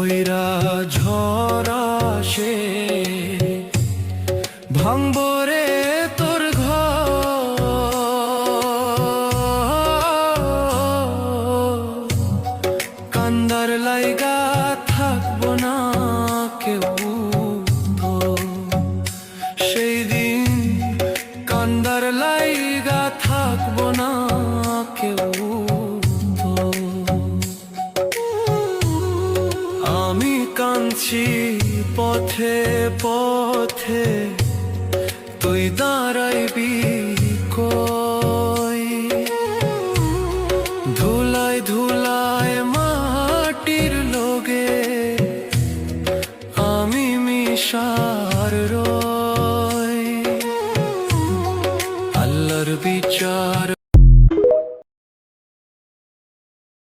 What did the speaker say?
বইরা ঝরা সে ভাঙবো রে তোর ঘর, কান্দার লাইগা থাকবো না কেউ তো, সেই দিন কান্দার লাইগা থাকবো না কেউ তো। আমি কাঁদছি পথে পথে, তুই দাঁড়াইবি কই? ধুলায় ধুলায় মাটির লোগে আমি মিশার রই, আল্লাহর বিচার